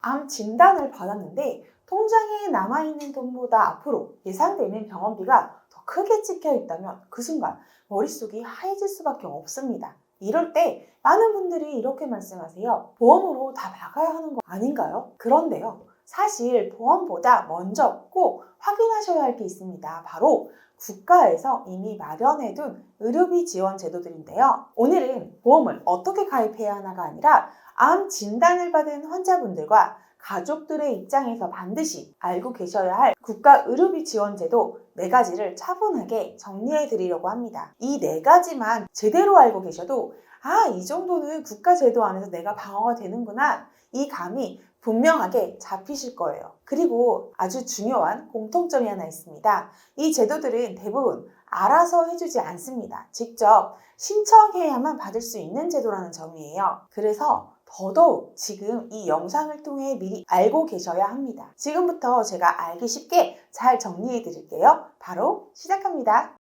암 진단을 받았는데 통장에 남아있는 돈보다 앞으로 예상되는 병원비가 더 크게 찍혀 있다면 그 순간 머릿속이 하얘질 수밖에 없습니다. 이럴 때 많은 분들이 이렇게 말씀하세요. 보험으로 다 막아야 하는 거 아닌가요? 그런데요. 사실 보험보다 먼저 꼭 확인하셔야 할 게 있습니다. 바로 국가에서 이미 마련해둔 의료비 지원 제도들인데요. 오늘은 보험을 어떻게 가입해야 하나가 아니라 암 진단을 받은 환자분들과 가족들의 입장에서 반드시 알고 계셔야 할 국가 의료비 지원 제도 4가지를 차분하게 정리해 드리려고 합니다. 이 4가지만 제대로 알고 계셔도 이 정도는 국가 제도 안에서 내가 방어가 되는구나, 이 감이 분명하게 잡히실 거예요. 그리고 아주 중요한 공통점이 하나 있습니다. 이 제도들은 대부분 알아서 해주지 않습니다. 직접 신청해야만 받을 수 있는 제도라는 점이에요. 그래서 더더욱 지금 이 영상을 통해 미리 알고 계셔야 합니다. 지금부터 제가 알기 쉽게 잘 정리해 드릴게요. 바로 시작합니다.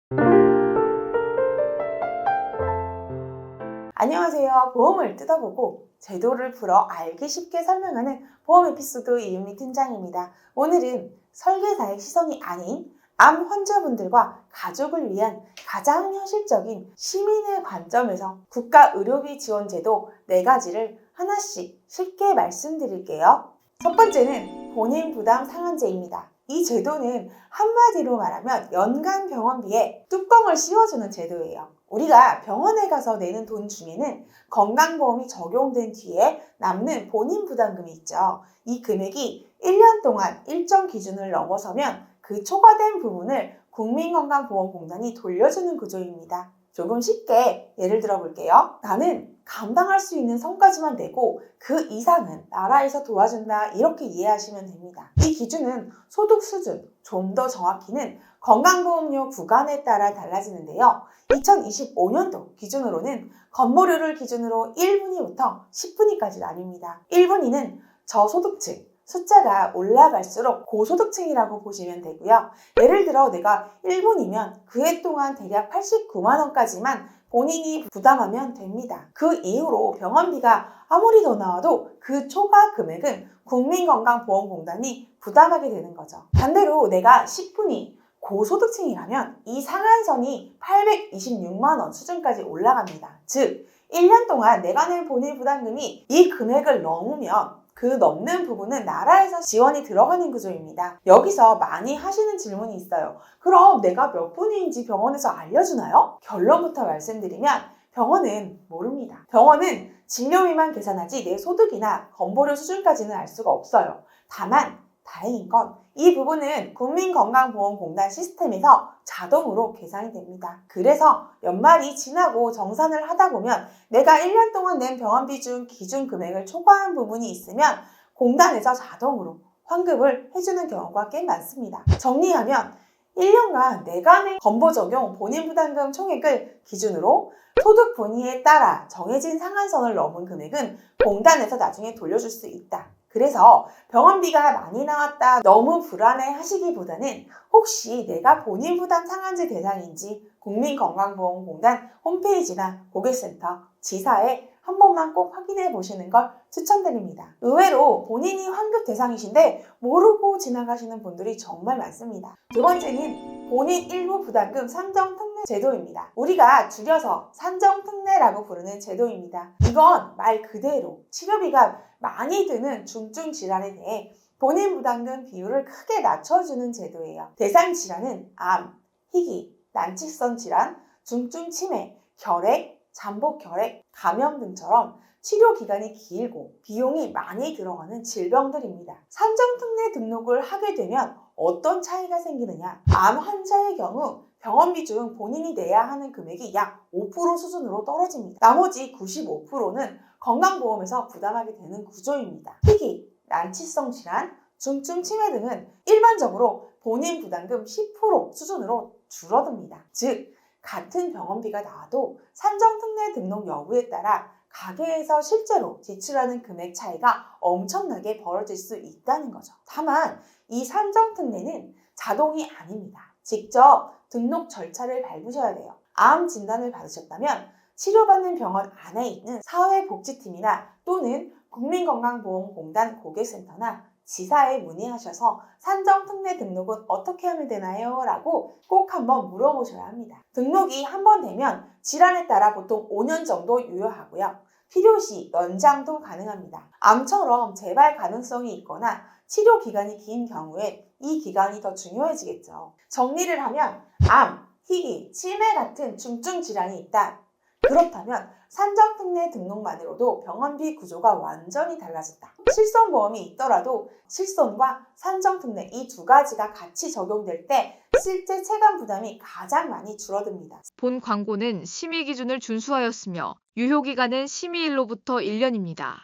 안녕하세요. 보험을 뜯어보고 제도를 풀어 알기 쉽게 설명하는 보험 에피소드 이은미 팀장입니다. 오늘은 설계사의 시선이 아닌 암 환자분들과 가족을 위한 가장 현실적인 시민의 관점에서 국가 의료비 지원 제도 4가지를 하나씩 쉽게 말씀드릴게요. 첫 번째는 본인 부담 상한제입니다. 이 제도는 한마디로 말하면 연간 병원비에 뚜껑을 씌워주는 제도예요. 우리가 병원에 가서 내는 돈 중에는 건강보험이 적용된 뒤에 남는 본인 부담금이 있죠. 이 금액이 1년 동안 일정 기준을 넘어서면 그 초과된 부분을 국민건강보험공단이 돌려주는 구조입니다. 조금 쉽게 예를 들어 볼게요. 나는 감당할 수 있는 선까지만 내고 그 이상은 나라에서 도와준다, 이렇게 이해하시면 됩니다. 이 기준은 소득 수준, 좀 더 정확히는 건강보험료 구간에 따라 달라지는데요. 2025년도 기준으로는 건보료를 기준으로 1분위부터 10분위까지 나뉩니다. 1분위는 저소득층, 숫자가 올라갈수록 고소득층이라고 보시면 되고요. 예를 들어 내가 1분이면 그 해 동안 대략 89만 원까지만 본인이 부담하면 됩니다. 그 이후로 병원비가 아무리 더 나와도 그 초과 금액은 국민건강보험공단이 부담하게 되는 거죠. 반대로 내가 10분이 고소득층이라면 이 상한선이 826만 원 수준까지 올라갑니다. 즉 1년 동안 내가 낸 본인 부담금이 이 금액을 넘으면 그 넘는 부분은 나라에서 지원이 들어가는 구조입니다. 여기서 많이 하시는 질문이 있어요. 그럼 내가 몇 분인지 병원에서 알려주나요? 결론부터 말씀드리면 병원은 모릅니다. 병원은 진료비만 계산하지 내 소득이나 건보료 수준까지는 알 수가 없어요. 다만 다행인 건 이 부분은 국민건강보험공단 시스템에서 자동으로 계산이 됩니다. 그래서 연말이 지나고 정산을 하다 보면 내가 1년 동안 낸 병원비 중 기준 금액을 초과한 부분이 있으면 공단에서 자동으로 환급을 해주는 경우가 꽤 많습니다. 정리하면 1년간 내가 낸 건보 적용 본인 부담금 총액을 기준으로 소득 분위에 따라 정해진 상한선을 넘은 금액은 공단에서 나중에 돌려줄 수 있다. 그래서 병원비가 많이 나왔다, 너무 불안해 하시기보다는 혹시 내가 본인 부담 상한제 대상인지 국민건강보험공단 홈페이지나 고객센터, 지사에 한 번만 꼭 확인해 보시는 걸 추천드립니다. 의외로 본인이 환급 대상이신데 모르고 지나가시는 분들이 정말 많습니다. 두 번째는 본인 일부 부담금 산정특례 제도입니다. 우리가 줄여서 산정특례라고 부르는 제도입니다. 이건 말 그대로 치료비가 많이 드는 중증 질환에 대해 본인 부담금 비율을 크게 낮춰주는 제도예요. 대상 질환은 암, 희귀, 난치성 질환, 중증 치매, 결핵, 잠복 결핵, 감염 등처럼 치료 기간이 길고 비용이 많이 들어가는 질병들입니다. 산정특례 등록을 하게 되면 어떤 차이가 생기느냐? 암 환자의 경우 병원비 중 본인이 내야 하는 금액이 약 5% 수준으로 떨어집니다. 나머지 95%는 건강보험에서 부담하게 되는 구조입니다. 희귀, 난치성 질환, 중증 치매 등은 일반적으로 본인 부담금 10% 수준으로 줄어듭니다. 즉 같은 병원비가 나와도 산정특례 등록 여부에 따라 가게에서 실제로 지출하는 금액 차이가 엄청나게 벌어질 수 있다는 거죠. 다만 이 산정특례는 자동이 아닙니다. 직접 등록 절차를 밟으셔야 돼요. 암 진단을 받으셨다면 치료받는 병원 안에 있는 사회복지팀이나 또는 국민건강보험공단 고객센터나 지사에 문의하셔서 산정특례 등록은 어떻게 하면 되나요? 라고 꼭 한번 물어보셔야 합니다. 등록이 한 번 되면 질환에 따라 보통 5년 정도 유효하고요. 필요시 연장도 가능합니다. 암처럼 재발 가능성이 있거나 치료 기간이 긴 경우에 이 기간이 더 중요해지겠죠. 정리를 하면 암, 희귀, 치매 같은 중증 질환이 있다. 그렇다면 산정특례 등록만으로도 병원비 구조가 완전히 달라진다. 실손보험이 있더라도 실손과 산정특례 이 두 가지가 같이 적용될 때 실제 체감 부담이 가장 많이 줄어듭니다. 본 광고는 심의 기준을 준수하였으며 유효기간은 심의일로부터 1년입니다.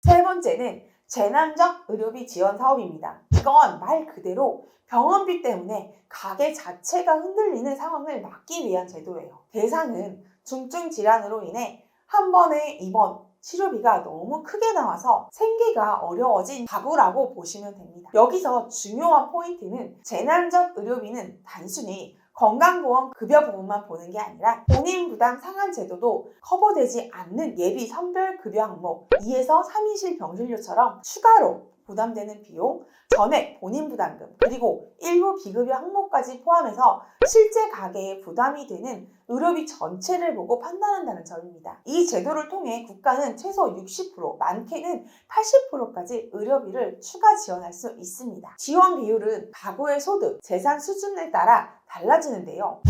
세 번째는 재난적 의료비 지원 사업입니다. 이건 말 그대로 병원비 때문에 가게 자체가 흔들리는 상황을 막기 위한 제도예요. 대상은 중증 질환으로 인해 한 번에 입원, 치료비가 너무 크게 나와서 생계가 어려워진 가구라고 보시면 됩니다. 여기서 중요한 포인트는 재난적 의료비는 단순히 건강보험 급여 부분만 보는 게 아니라 본인 부담 상한 제도도 커버되지 않는 예비 선별 급여 항목 2에서 3인실 병실료처럼 추가로 부담되는 비용, 전액 본인 부담금, 그리고 일부 비급여 항목까지 포함해서 실제 가계에 부담이 되는 의료비 전체를 보고 판단한다는 점입니다. 이 제도를 통해 국가는 최소 60%, 많게는 80%까지 의료비를 추가 지원할 수 있습니다. 지원 비율은 가구의 소득, 재산 수준에 따라 달라지는데요.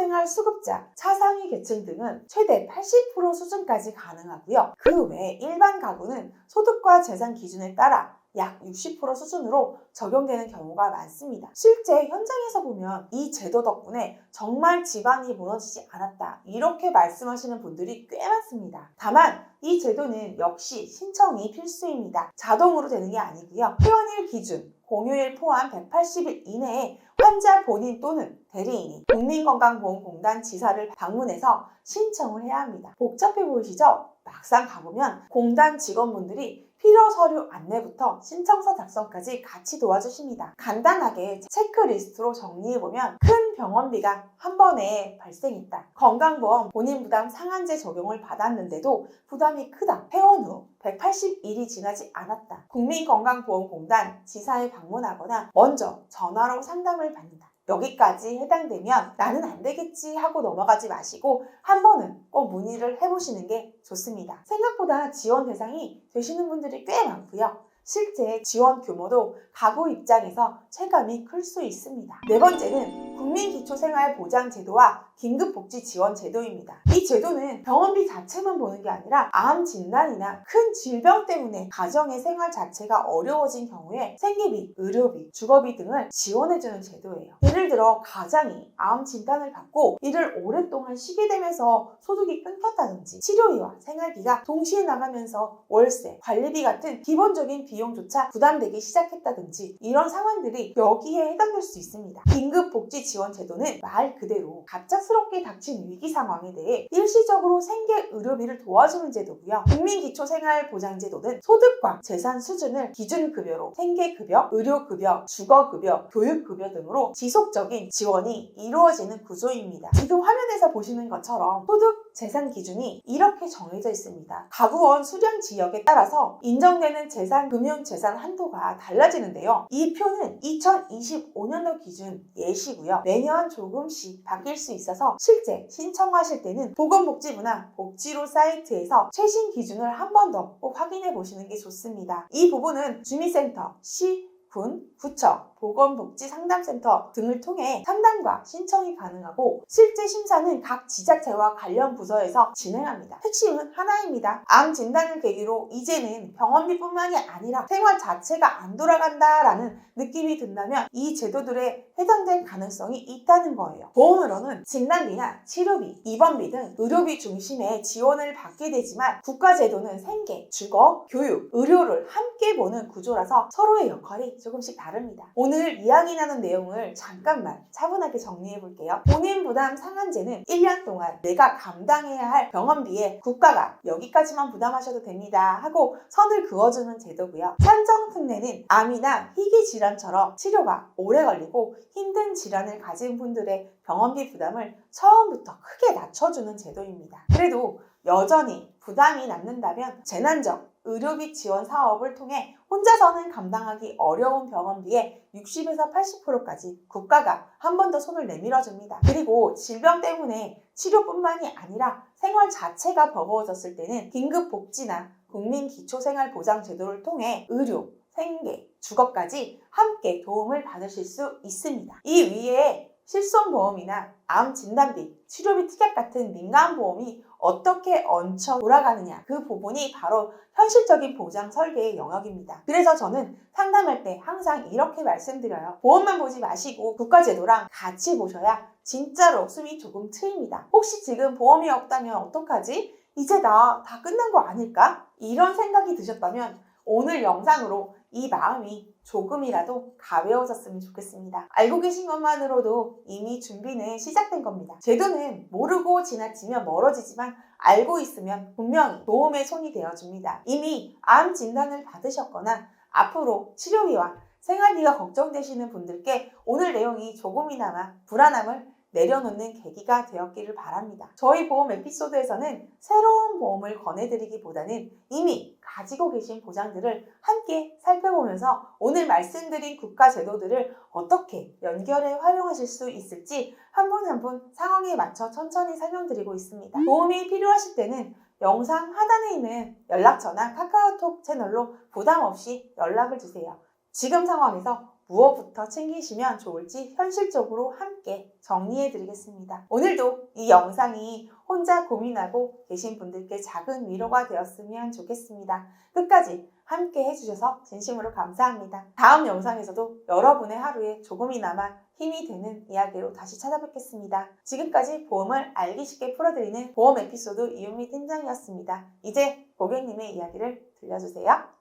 기초생활수급자, 차상위 계층 등은 최대 80% 수준까지 가능하고요. 그 외 일반 가구는 소득과 재산 기준에 따라 약 60% 수준으로 적용되는 경우가 많습니다. 실제 현장에서 보면 이 제도 덕분에 정말 집안이 무너지지 않았다 이렇게 말씀하시는 분들이 꽤 많습니다. 다만 이 제도는 역시 신청이 필수입니다. 자동으로 되는 게 아니고요. 회원일 기준 공휴일 포함 180일 이내에 환자 본인 또는 대리인이 국민건강보험공단 지사를 방문해서 신청을 해야 합니다. 복잡해 보이시죠? 막상 가보면 공단 직원분들이 필요 서류 안내부터 신청서 작성까지 같이 도와주십니다. 간단하게 체크리스트로 정리해보면 큰 병원비가 한 번에 발생했다. 건강보험 본인 부담 상한제 적용을 받았는데도 부담이 크다. 회원 후 180일이 지나지 않았다. 국민건강보험공단 지사에 방문하거나 먼저 전화로 상담을 받는다. 여기까지 해당되면 나는 안 되겠지 하고 넘어가지 마시고 한 번은 꼭 문의를 해보시는 게 좋습니다. 생각보다 지원 대상이 되시는 분들이 꽤 많고요. 실제 지원 규모도 가구 입장에서 체감이 클 수 있습니다. 네 번째는 국민기초생활보장제도와 긴급복지지원제도입니다. 이 제도는 병원비 자체만 보는 게 아니라 암 진단이나 큰 질병 때문에 가정의 생활 자체가 어려워진 경우에 생계비, 의료비, 주거비 등을 지원해주는 제도예요. 예를 들어 가장이 암 진단을 받고 이를 오랫동안 쉬게 되면서 소득이 끊겼다든지 치료비와 생활비가 동시에 나가면서 월세, 관리비 같은 기본적인 비용조차 부담되기 시작했다든지 이런 상황들이 여기에 해당될 수 있습니다. 긴급복지지원제도는 말 그대로 갑작스럽게 닥친 위기 상황에 대해 일시적으로 생계 의료비를 도와주는 제도고요. 국민기초생활보장제도는 소득과 재산 수준을 기준급여로 생계급여, 의료급여, 주거급여, 교육급여 등으로 지속적인 지원이 이루어지는 구조입니다. 지금 화면에서 보시는 것처럼 소득, 재산 기준이 이렇게 정해져 있습니다. 가구원 수령 지역에 따라서 인정되는 재산, 금융재산 한도가 달라지는데요. 이 표는 2025년도 기준 예시고요. 매년 조금씩 바뀔 수 있어서 실제 신청하실 때는 보건복지부나 복지로 사이트에서 최신 기준을 한 번 더 꼭 확인해 보시는 게 좋습니다. 이 부분은 주민센터, 시, 군, 구청, 보건복지상담센터 등을 통해 상담과 신청이 가능하고 실제 심사는 각 지자체와 관련 부서에서 진행합니다. 핵심은 하나입니다. 암 진단을 계기로 이제는 병원비뿐만이 아니라 생활 자체가 안 돌아간다라는 느낌이 든다면 이 제도들에 해당될 가능성이 있다는 거예요. 보험으로는 진단비나 치료비, 입원비 등 의료비 중심의 지원을 받게 되지만 국가제도는 생계, 주거, 교육, 의료를 함께 보는 구조라서 서로의 역할이 조금씩 다릅니다. 오늘 이야기 나눈 내용을 잠깐만 차분하게 정리해 볼게요. 본인 부담 상한제는 1년 동안 내가 감당해야 할 병원비에 국가가 여기까지만 부담하셔도 됩니다 하고 선을 그어주는 제도고요. 산정특례는 암이나 희귀 질환처럼 치료가 오래 걸리고 힘든 질환을 가진 분들의 병원비 부담을 처음부터 크게 낮춰주는 제도입니다. 그래도 여전히 부담이 남는다면 재난적 의료비 지원 사업을 통해 혼자서는 감당하기 어려운 병원비의 60에서 80%까지 국가가 한 번 더 손을 내밀어줍니다. 그리고 질병 때문에 치료뿐만이 아니라 생활 자체가 버거워졌을 때는 긴급복지나 국민기초생활보장제도를 통해 의료, 생계, 주거까지 함께 도움을 받으실 수 있습니다. 이 위에 실손보험이나 암 진단비, 치료비 특약 같은 민간보험이 어떻게 얹혀 돌아가느냐, 그 부분이 바로 현실적인 보장 설계의 영역입니다. 그래서 저는 상담할 때 항상 이렇게 말씀드려요. 보험만 보지 마시고 국가제도랑 같이 보셔야 진짜로 숨이 조금 트입니다. 혹시 지금 보험이 없다면 어떡하지? 이제 나 다 끝난 거 아닐까? 이런 생각이 드셨다면 오늘 영상으로 이 마음이 조금이라도 가벼워졌으면 좋겠습니다. 알고 계신 것만으로도 이미 준비는 시작된 겁니다. 제도는 모르고 지나치면 멀어지지만 알고 있으면 분명히 도움의 손이 되어줍니다. 이미 암 진단을 받으셨거나 앞으로 치료비와 생활비가 걱정되시는 분들께 오늘 내용이 조금이나마 불안함을 내려놓는 계기가 되었기를 바랍니다. 저희 보험 에피소드에서는 새로운 보험을 권해드리기보다는 이미 가지고 계신 보장들을 함께 살펴보면서 오늘 말씀드린 국가 제도들을 어떻게 연결해 활용하실 수 있을지 한 분 한 분 상황에 맞춰 천천히 설명드리고 있습니다. 도움이 필요하실 때는 영상 하단에 있는 연락처나 카카오톡 채널로 부담 없이 연락을 주세요. 지금 상황에서 무엇부터 챙기시면 좋을지 현실적으로 함께 정리해 드리겠습니다. 오늘도 이 영상이 혼자 고민하고 계신 분들께 작은 위로가 되었으면 좋겠습니다. 끝까지 함께 해주셔서 진심으로 감사합니다. 다음 영상에서도 여러분의 하루에 조금이나마 힘이 되는 이야기로 다시 찾아뵙겠습니다. 지금까지 보험을 알기 쉽게 풀어드리는 보험 에피소드 이은미 팀장이었습니다. 이제 고객님의 이야기를 들려주세요.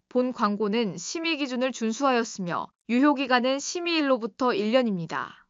본 광고는 심의 기준을 준수하였으며 유효기간은 심의일로부터 1년입니다.